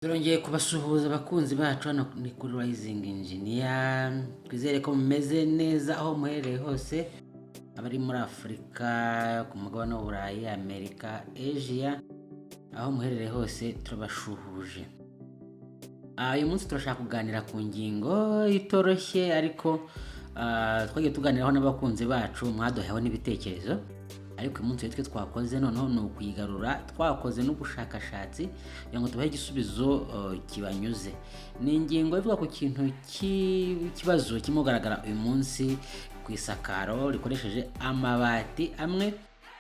Turongeye kubasuhuza abakunzi bacu hano ni kuri Rising Engineer. Twizere ko mumeze neza aho muherereye hose, abari muri Afurika, ku mugabane w'Uburayi, Amerika, Asia, aho muherereye hose turabashuhuje. Uyu munsi turashaka kuganira ku ngingo itoroshye ariko twagiye tuganiraho n'abakunzi bacu, mwaduheho n'ibitekerezo. Ariko uyu munsi twe twakoze noneho ni ukuyigarura, twakoze n'ubushakashatsi kugira ngo tubahe igisubizo kibanyuze. Ni ingingo ivuga ku kintu cy'ikibazo kirimo kugaragara uyu munsi ku isakaro rikoresheje amabati amwe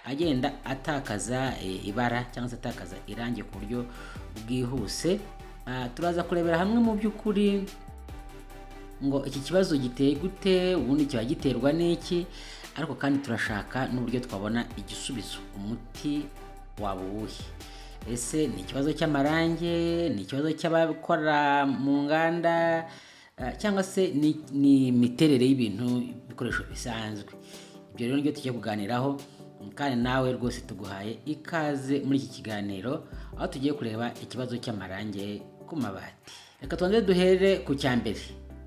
agenda atakaza ibara cyangwa se atakaza irangi ku buryo bwihuse. Turaza kurebera hamwe mu by'ukuri ngo iki kibazo giteye gute, ubundi kiba giterwa n'iki, ariko kandi turashaka n'uburyo twabona igisubizo, umuti waba uwuhe. Ese ni ikibazo cy'amarange, ni ikibazo cy'abakora mu nganda, cyangwa se ni imiterere y'ibintu, ibikoresho bisanzwe? Ibyo rero nibyo tugiye kuganiraho, kandi nawe rwose tuguhaye ikaze muri iki kiganiro aho tugiye kureba ikibazo cy'amarange ku mabati. Reka tubanze duhere ku cyambere,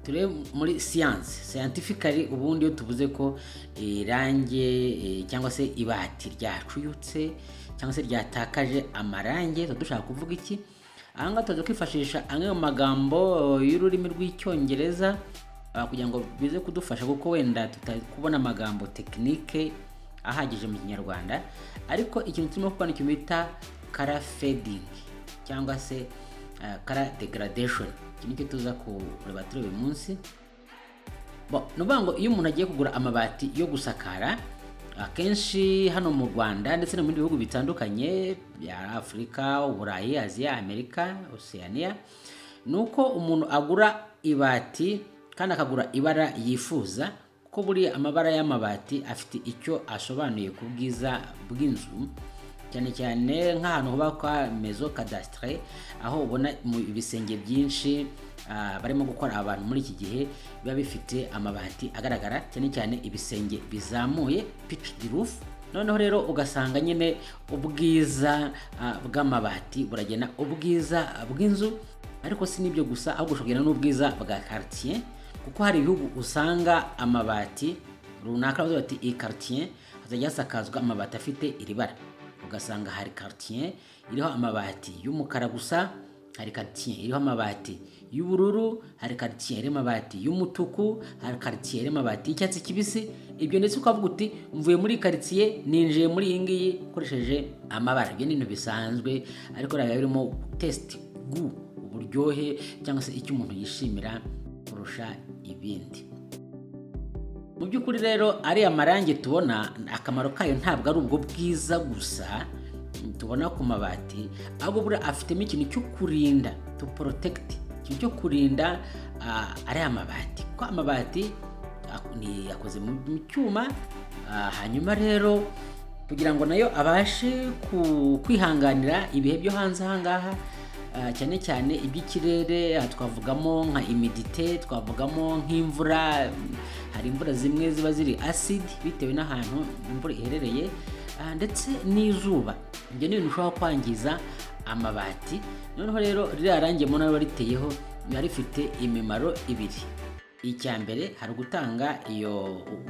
turebe muri scientifically. Ubundi iyo tuvuze ko irange cyangwa se ibati ryacuyutse cyangwa se ryatakaje amarange, dushaka kuvuga iki? Aha ngaha tuza kwifashisha amwe mu magambo y'ururimi rw'icyongereza kugira ngo bize kudufasha, kuko wenda tutakubona amagambo tekinike ahagije mu kinyarwanda. Ariko ikintu turimo kubona ikintu bita color fading cyangwa se color degradation, iki nicyo tuza kureba turebe uyu munsi. Nuvuga ngo iyo umuntu agiye kugura amabati yo gusakara, akenshi hano mu Rwanda ndetse no mu bihugu bitandukanye bya Afurika, Uburayi, Aziya, Amerika, Oceania, nuko umuntu agura ibati kandi akagura ibara yifuza, kuko buriya amabara y'amabati afite icyo asobanuye ku bwiza bw'inzu, cyane cyane nk'ahantu hubakwa maison cadastre, aho ubona mu ibisenge byinshi barimo gukora abantu muri iki gihe biba bifite amabati agaragara, cyane cyane ibisenge bizamuye pitched roof. Noneho rero ugasanga nyine ubwiza bw'amabati buragena ubwiza bw'inzu, ariko si nibyo gusa, ahubwo ushobora n'ubwiza bwa quartier, kuko hari ibihugu usanga amabati runaka bavuga bati iyi quartier hazajya hasakazwa amabati afite iri bara. Ugasanga hari quartier iriho amabati y'umukara gusa, hari quartier iriho amabati y'ubururu, hari quartier iriho amabati y'umutuku, hari quartier iriho amabati y'icyatsi kibisi. Ibyo ndetse ukavuga uti mvuye muri quartier ninjiye muri iyi ngiyi ukoresheje amabara. Ibyo ni ibintu bisanzwe, ariko biba birimo test uburyohe cyangwa se icyo umuntu yishimira kurusha ibindi. Mu by'ukuri rero ariya marange tubona, akamaro kayo ntabwo ari ubwo bwiza gusa tubona ku mabati, ahubwo buriya afitemo ikintu cyo kurinda, to protect, ikintu cyo kurinda ariya mabati, kuko amabati yakoze mu cyuma. Hanyuma rero kugira ngo nayo abashe kwihanganira ibihe byo hanze aha ngaha, cyane cyane iby'ikirere, twavugamo nka humidité, twavugamo nk'imvura. Hari imvura zimwe ziba ziri acid bitewe n'ahantu imvura iherereye, ndetse n'izuba. Ibyo ni ibintu bishobora kwangiza amabati. Noneho rero ririya range mubona riba riteyeho riba rifite imimaro ibiri. Icya mbere hari ugutanga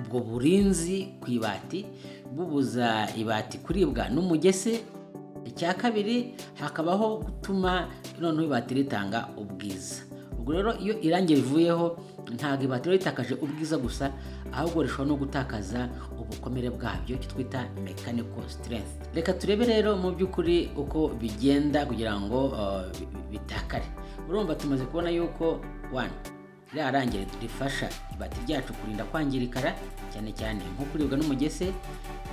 ubwo burinzi ku ibati, bubuza ibati kuribwa n'umugese. Icya kabiri hakabaho gutuma noneho ibati ritanga ubwiza. Ubwo rero iyo irange rivuyeho, ntabwo ibati ritakaje ubwiza gusa, ahubwo rishobora no gutakaza ubukomere bwabyo, icyo twita mechanical strength. Reka turebe rero mu by'ukuri uko bigenda kugira ngo bitakare. Urumva tumaze kubona yuko ririya range rifasha ibati ryacu kurinda kwangirikara, cyane cyane nko kuribwa n'umugese,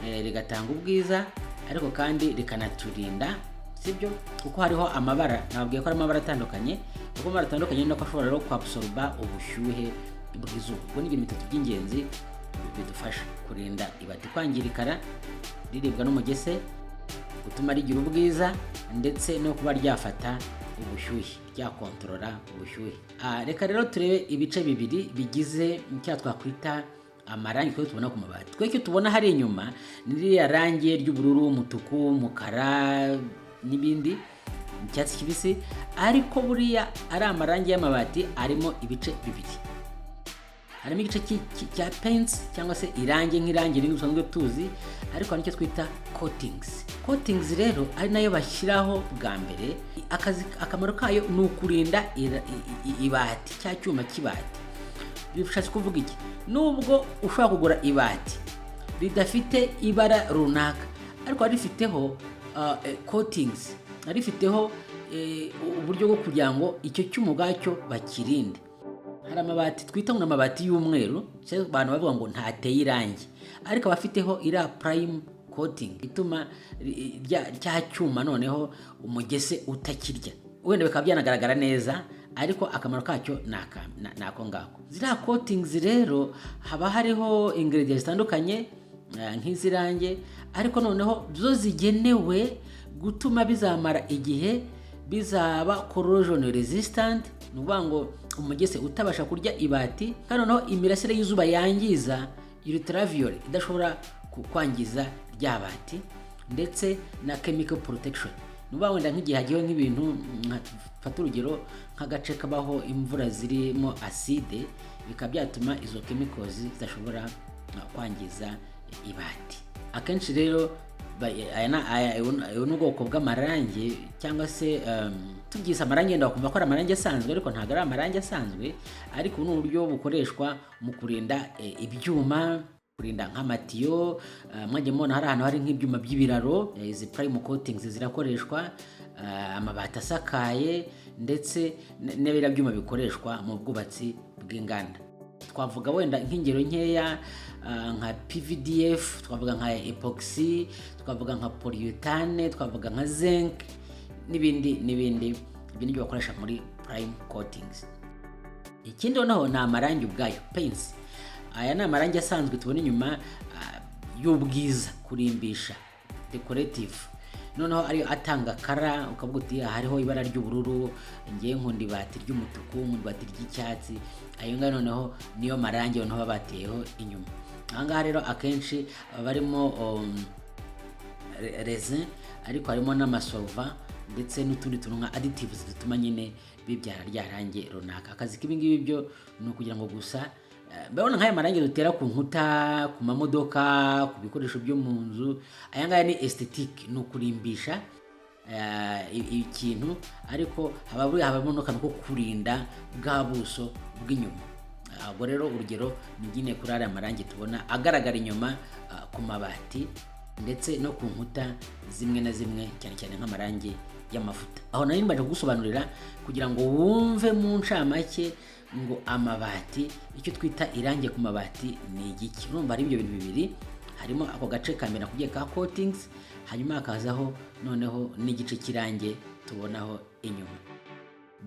rigatanga ubwiza, ariko kandi rikanaturinda, sibyo? Kuko hariho amabara, nababwiye ko ari amabara atandukanye, kuko amabara atandukanye nako ashobora rero kwabsorba ubushyuhe bw'izuba. Ubwo ni ibintu bitatu by'ingenzi bidufasha kurinda ibati kwangirikara, riribwa n'umugese, gutuma rigira ubwiza, ndetse no kuba ryafata ubushyuhe, ryakontorora ubushyuhe. Reka rero turebe ibice bibiri bigize icyo twakwita amarangi twe tubona ku mabati. Twe icyo tubona hari inyuma ni ririya range ry'ubururu, umutuku, umukara n'ibindi. icyatsi kibisi, ariko buriya ari amarangi y'amabati arimo ibice bibiri. Harimo igice cya paints cyangwa se irangi nk'irangi rimwe dusanzwe tuzi, ariko hari icyo twita coatings. Coatings rero ari nayo bashyiraho bwa mbere. Akamaro kayo ni ukurinda ibati, cya cyuma cy'ibati. Bishatse kuvuga iki? Nubwo ushobora kugura ibati ridafite ibara runaka, ariko rifiteho coatings, rifiteho uburyo bwo kugira ngo icyo cyuma ubwacyo bakirinde. Hari amabati twita ngo amabati y'umweru, abantu bavuga ngo ntateye irangi, ariko abafiteho ira prime coating ituma cya cyuma noneho umugese utakirya. Wenda bikaba byanagaragara neza, ariko akamaro kacyo nako ngako. Ziriya coatings rero haba hariho ingredients zitandukanye nk'izirange, ariko noneho zo zigenewe gutuma bizamara igihe, bizaba corrosion resistant, nuvuga ngo umugese utabasha kurya ibati, kandi noneho imirasire y'izuba yangiza ultraviolet idashobora kwangiza ryabati, ndetse na chemical protection. Nuba wenda nk'igihe hagiyeho nk'ibintu fata urugero nk'agace kabaho imvura zirimo acide, bikaba byatuma izo chemicals zidashobora kwangiza ibati. Akenshi rero aya ni ubwoko bw'amarangi, cyangwa se tubyise amarangi yenda bakumva ko ari amarangi asanzwe, ariko ntabwo ari amarangi asanzwe, ariko ni uburyo bukoreshwa mu kurinda ibyuma, kurinda nk'amatiyo. Mwajya mubona hari ahantu hari nk'ibyuma by'ibiraro, izi prime coatings zirakoreshwa, amabati asakaye, ndetse n'ibira byuma bikoreshwa mu bwubatsi bw'inganda. Twavuga wenda nk'ingero nkeya nka PVDF, twavuga nka epoxy, twavuga nka polyurethane, twavuga nka zinc, n'ibindi byo bakoresha muri prime coatings. Ikindi naho ni amarangi ubwayo, paints. Aya ni amarangi asanzwe tubona inyuma y'ubwiza, kurimbisha, decorative. Noneho ariyo atanga kara, ukavuga uti hariho ibara ry'ubururu, ngiye nkunda ibati ry'umutuku, nkunda ibati ry'icyatsi. Ayo ngayo noneho niyo marangi noneho bateyeho inyuma. Ahangaha rero akenshi barimo resin, ariko harimo n'amasolva, ndetse n'utundi tuntu nka additives dutuma nyine bibyara rya rangi runaka. Akazi k'ibingibi byo ni ukugira ngo gusa babona nk'aya marangi dutera ku nkuta, ku mamodoka, ku bikoresho byo mu nzu. Aya ngaya ni aesthetic, ni ukurimbisha ikintu, ariko habamo n'akantu ko kurinda bwa buso bw'inyuma. Ubwo rero urugero ni nyine kuri aya marangi tubona agaragara inyuma ku mabati, ndetse no ku nkuta zimwe na zimwe, cyane cyane nk'amarangi y'amavuta. Aho nari mbaje kugusobanurira kugira ngo wumve mu ncamake ngo amabati, icyo twita irangi ku mabati ni igiki. Urumva ari ibyo bintu bibiri, harimo ako gace kamera kugiye ka coatings, hanyuma hakazaho noneho n'igice cy'irangi tubonaho inyuma.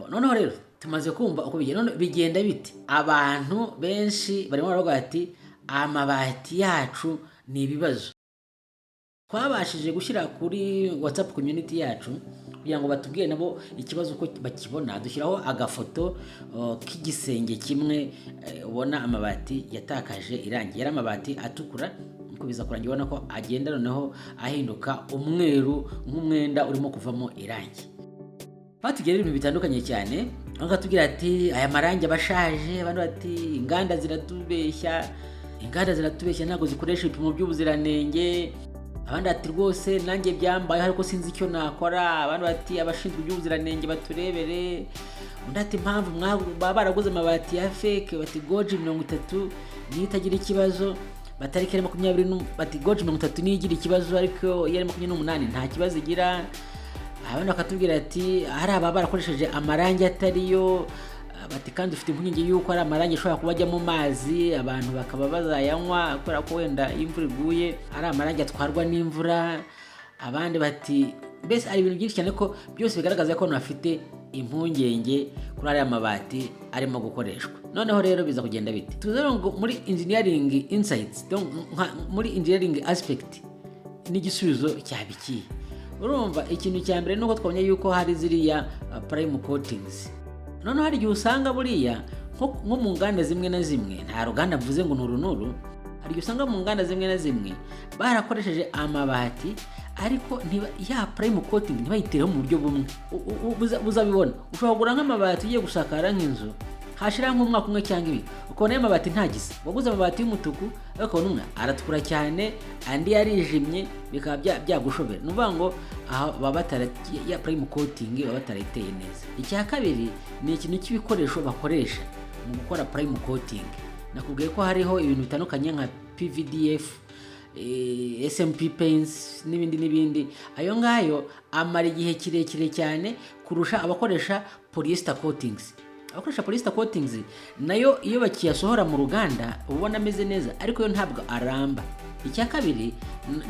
Noneho rero tumaze kumva uko bigenda bite. Abantu benshi barimo baravuga ati amabati yacu ni ibibazo. Twabashije gushyira kuri WhatsApp community yacu kugira ngo batubwiye nabo ikibazo uko bakibona. Dushyiraho agafoto k'igisenge kimwe, ubona amabati yatakaje irangi. Yari amabati atukura, uko biza kurangira ubona ko agenda noneho ahinduka umweru, nk'umwenda urimo kuvamo irangi. Batugera ibintu bitandukanye cyane, bakatubwira ati aya marangi abashaje, abandi bati inganda ziratubeshya, ntabwo zikoresha ibipimo by'ubuziranenge, abandi ati rwose nanjye byambaye ariko sinzi icyo nakora, abandi bati abashinzwe iby'ubuziranenge baturebere, undi ati impamvu baba baraguze amabati ya fake, bati goji 30 niyo itagira ikibazo, batariki 20 bati goji 30 niyo igira ikibazo, ariko iyo ari 28 nta kibazo igira. Abandi bakatubwira ati hari ababa barakoresheje amarangi atariyo, bati kandi ufite impungenge yuko ari amarangi ashobora kuba ajya mu mazi, abantu bakaba bazayanywa kubera ko wenda imvura iguye ari amarangi atwarwa n'imvura. Abandi bati mbese ari ibintu byinshi cyane ko byose bigaragaza ko bafite impungenge kuri ariya mabati arimo gukoreshwa. Noneho rero biza kugenda bite? Tuzero ngo muri engineering insights, muri engineering aspect n'igisubizo cyabikiye. Urumva ikintu cya mbere nuko twabonye yuko hari ziriya prime coatings. Noneho hari igihe usanga buriya nko mu nganda zimwe na zimwe, nta ruganda mvuze ngo nuru, hari usanga mu nganda zimwe na zimwe barakoresheje amabati ariko ya prime coating ntibayitereho mu buryo bumwe. Uzabibona ushobora kugura nk'amabati ugiye gusakara nk'inzu, hashira nk'umwaka umwe cyangwa ibiri ukabona amabati ntagize. Waguze amabati y'umutuku ariko ukabona umwe aratukura cyane andi yarijimye, bikaba byagushobera. Nuvuga ngo baba ya prime coating baba batarayiteye neza. Icya kabiri ni ikintu cy'ibikoresho bakoresha mu gukora prime coating. Nakubwiye ko hariho ibintu bitandukanye nka PVDF, SMP paints n'ibindi. Ayo ngayo amara igihe kirekire cyane kurusha abakoresha polyester coatings. Abakoresha polyester coatings nayo iyo bakiyasohora mu ruganda ubona ameze neza, ariko yo ntabwo aramba. Icya kabiri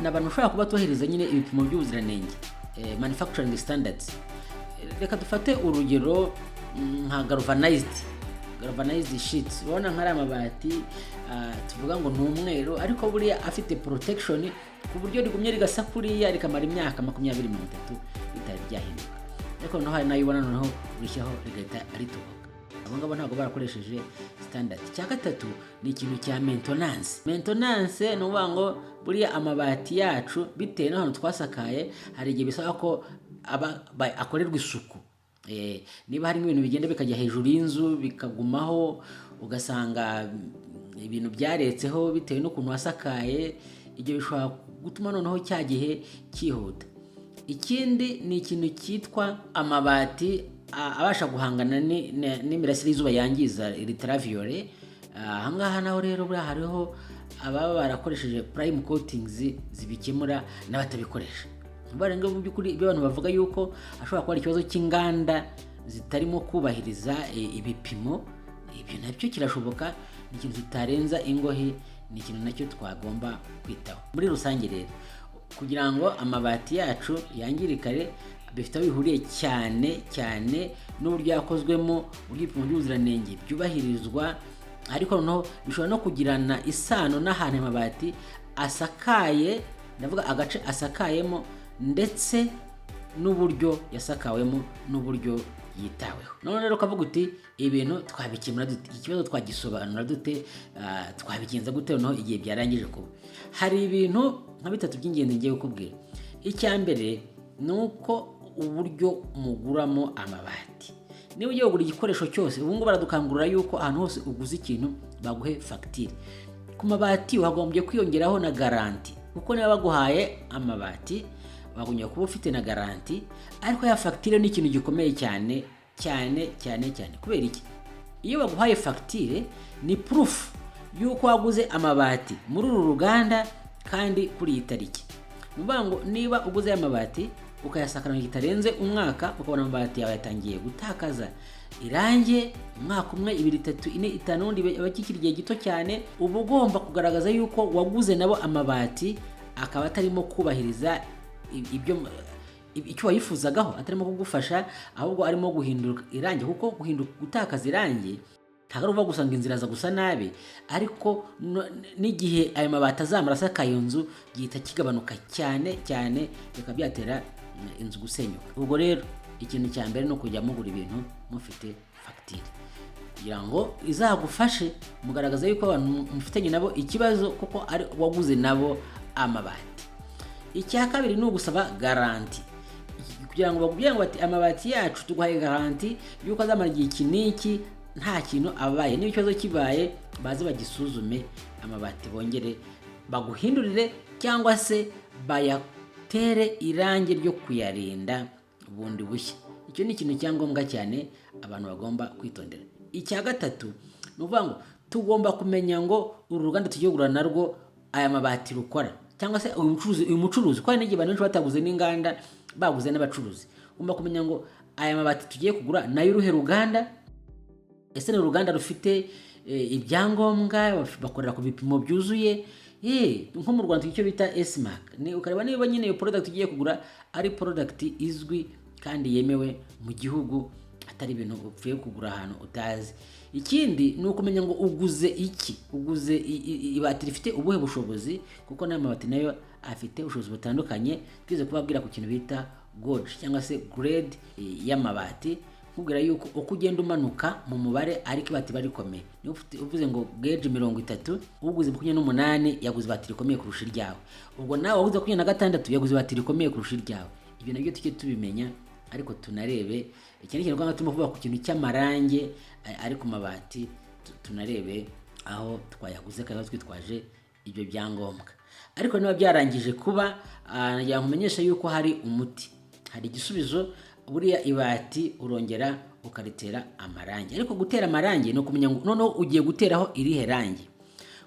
n'abantu ushobora kuba tuhereza nyine ibipimo by'ubuziranenge, manufacturing standards. Reka dufate urugero nka galvanized sheets. Ubona nk'ari amabati tuvuga ngo ni umweru ariko buriya afite protection ku buryo rigumye rigasa kuriya rikamara imyaka 20-30 bitari byahinduka. Ariko nayo ubona noneho urishyiraho rigahita ritubuka. Abo ngabo ntabwo barakoresheje standard. Icya gatatu ni ikintu cya maintenance. Maintenance ni uvuga ngo buriya amabati yacu bitewe n'ahantu twasakaye hari igihe bisaba ko akorerwa isuku. Niba hari ibintu bigenda bikajya hejuru y'inzu bikagumaho, ugasanga ibintu byaretseho bitewe n'ukuntu wasakaye, ibyo bishobora gutuma noneho cya gihe cyihuta. Ikindi ni ikintu cyitwa amabati abasha guhangana n'imirasire y'izuba yangiza ultraviolet. Ahangaha naho rero buriya hariho ababa barakoresheje prime coatings zibikemura n'abatabikoresha. Barenga mu by'ukuri ibyo abantu bavuga yuko ashobora kuba ikibazo cy'inganda zitarimo kubahiriza ibipimo, ibyo nabyo kirashoboka. Ni ikintu kitarenza ingohe, ni ikintu nacyo twagomba kwitaho. Muri rusange rero kugira ngo amabati yacu yangirikare bifite aho bihuriye cyane n'uburyo yakozwemo, ibipimo by'ubuziranenge byubahirizwa, ariko noneho bishobora no kugirana isano n'ahantu amabati asakaye, ndavuga agace asakayemo ndetse n'uburyo yasakawemo n'uburyo yitaweho. None rero ukavuga uti ibintu twabikemura dute, ikibazo twagisobanura dute, twabigenza gute noneho igihe byarangije kuba. Hari ibintu nka bitatu by'ingenzi ngiye kukubwira. Icya mbere ni uko uburyo muguramo amabati. Niba ugiye kugura igikoresho cyose, ubu ngubu baradukangurira yuko ahantu hose uguze ikintu baguhe fagitire. Ku mabati wagombye kwiyongeraho na garanti, kuko niba baguhaye amabati bagombye kuba ufite na garanti. Ariko ya fagitire ni ikintu gikomeye cyane. Kubera iki? Iyo baguhaye fagitire ni proof yuko waguze amabati muri uru ruganda kandi kuri iyi tariki. Nuvuga ngo niba uguze amabati ukayasakana kitarenze umwaka, ukabona amabati yawe yatangiye gutakaza irange umwaka umwe, 2, 3, 4, 5 undi abakikira igihe gito cyane, uba ugomba kugaragaza yuko waguze nabo amabati akaba atarimo kubahiriza icyo wayifuzagaho, atarimo kugufasha, ahubwo arimo guhindura irange. Kuko gutakaza irange ntabwo uva gusanga inzira za gusa nabi, ariko n'igihe ayo mabati azamara asakaye inzu gihita kigabanuka cyane, bikaba byatera inzu gusenyuka. Ubwo rero ikintu cya mbere no kujya mugura ibintu mufite fagitire kugira ngo izagufashe mugaragaza yuko abantu mufitanye nabo ikibazo kuko ari waguze nabo amabati. Icya kabiri ni ugusaba garanti kugira ngo bakubwire ngo ati amabati yacu tuguhaye garanti yuko azamara igihe iki n'iki nta kintu abaye. Niba ikibazo kibaye baze bagisuzume, amabati bongere baguhindurire cyangwa se bayatere irange ryo kuyarinda bundi bushya. Icyo ni ikintu cyangombwa cyane abantu bagomba kwitondera. Icya gatatu ni ukuvuga ngo tugomba kumenya ngo uru ruganda tugiye kugura narwo aya mabati rukora, cyangwa se uyu mucuruzi, kwa n'igihe abantu benshi bataguze n'inganda baguze n'abacuruzi. Ugomba kumenya ngo aya mabati tugiye kugura nayo uruhe ruganda, ese ni uruganda rufite ibyangombwa, bakorera ku bipimo byuzuye. Nko mu Rwanda icyo bita SMAC, ni ukareba niba nyine iyo product ugiye kugura ari product izwi kandi yemewe mu gihugu, atari ibintu upfuye kugura ahantu utazi. Ikindi ni ukumenya ngo uguze iki, uguze ibati rifite ubuhe bushobozi, kuko n'amabati nayo afite ubushobozi butandukanye. Twize kubabwira ku kintu bita gauge cyangwa se grade y'amabati, nkubwira yuko uko ugenda umanuka mu mubare ariko ibati barikomeye. Niyo uvuze ngo gauge 30 uguze 28 yaguze ibati rikomeye kurusha iryawe, ubwo nawe waguze 26 yaguze ibati rikomeye kurusha iryawe. Ibyo nabyo tujye tubimenya, ariko tunarebe ikindi kintu kwanga tumuvuga ku kintu cy'amarange ari ku mabati, tunarebe aho twayaguze kandi twitwaje ibyo byangombwa. Ariko niba byarangije kuba yankumenyesha yuko hari umuti, hari igisubizo. Buriya ibati urongera ukaritera amarangi, ariko gutera amarangi no kumenya noneho ugiye guteraho irihe rangi,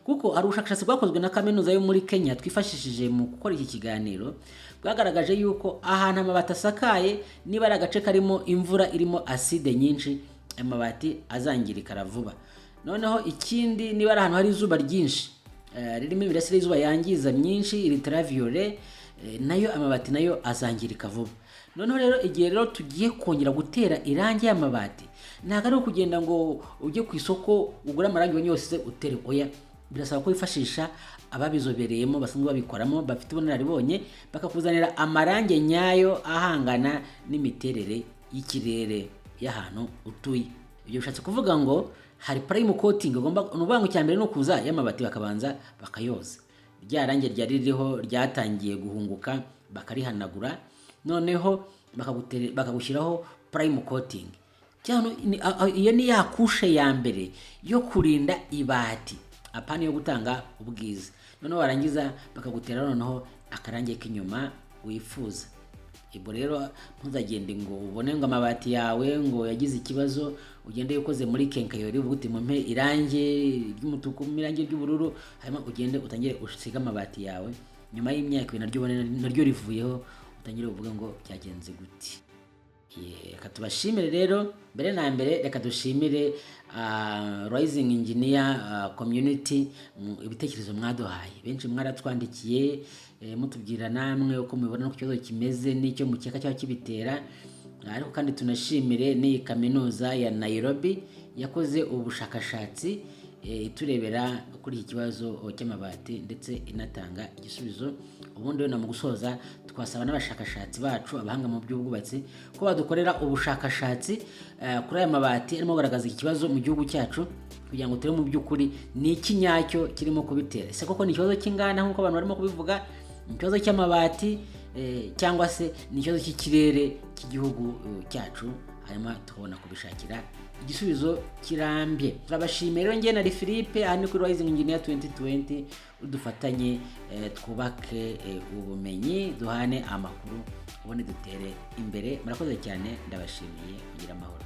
kuko ari ubushakashatsi bwakozwe na kaminuza yo muri Kenya twifashishije mu gukora iki kiganiro, bwagaragaje yuko ahantu amabati asakaye niba ari agace karimo imvura irimo acide nyinshi, amabati azangirika vuba. Noneho ikindi niba ari ahantu hari izuba ryinshi ririmo imirasire y'izuba yangiza myinshi, ultraviolet, nayo amabati nayo azangirika vuba. Noneho rero igihe rero tugiye kongera gutera irangi y'amabati, ntago ari kugenda ngo ujye ku isoko ugura amarangi yose utere, oya, birasaba ko wifashisha ababizobereyemo basanzwe babikoramo, bafite ubunararibonye, bakakuzanira amarangi nyayo ahangana n'imiterere y'ikirere y'ahantu utuye. Ibyo bishatse kuvuga ngo hari prime coating ugomba, nuvuga ngo cyambere no kuza y'amabati bakabanza bakayoza, rya rangi ryari ririho ryatangiye guhunguka bakarihanagura, noneho bakagushyiraho prime coating. Cyano iyo ni yakushe ya mbere yo kurinda ibati, apana yo gutanga ubwiza. Noneho warangiza bakagutera noneho akarange k'inyuma wifuza. Ibo rero ntuzagende ngo ubone ngo amabati yawe ngo yagize ikibazo ugende yukoze muri kenkayori uvuga mu mpe irange ry'umutuku, irange ry'ubururu, hanyuma ugende utangire usiga amabati yawe, nyuma y'imyaka naryo rivuyeho utangire uvuga ngo byagenze guti. Reka tubashimire rero, mbere na mbere reka dushimire Rising Engineer community ibitekerezo mwaduhaye. Benshi mwaratwandikiye mutubwira namwe uko mubibona ku kibazo kimeze n'icyo mukeka cyo kibitera. Ariko kandi tunashimire ni kaminuza ya Nairobi yakoze ubushakashatsi iturebera kuri iki kibazo cy'amabati ndetse inatanga igisubizo. Ubundi rero mu gusoza twasaba n'abashakashatsi bacu abahanga mu by'ubwubatsi ko badukorera ubushakashatsi kuri aya mabati arimo kugaragaza ikibazo mu gihugu cyacu, kugira ngo turebe mu by'ukuri ni iki nyacyo kirimo kubitera. Ese koko ni ikibazo cy'inganda nk'uko abantu barimo kubivuga, ni ikibazo cy'amabati cyangwa se ni ikibazo cy'ikirere cy'igihugu cyacu, hanyuma tukabona kubishakira igisubizo kirambye. Turabashimiye rero, njye na Philippe aha ni kuri Rising Engineer 2020, udufatanye twubake ubumenyi, duhane amakuru, ubone dutere imbere. Murakoze cyane, ndabashimiye, kugira amahoro.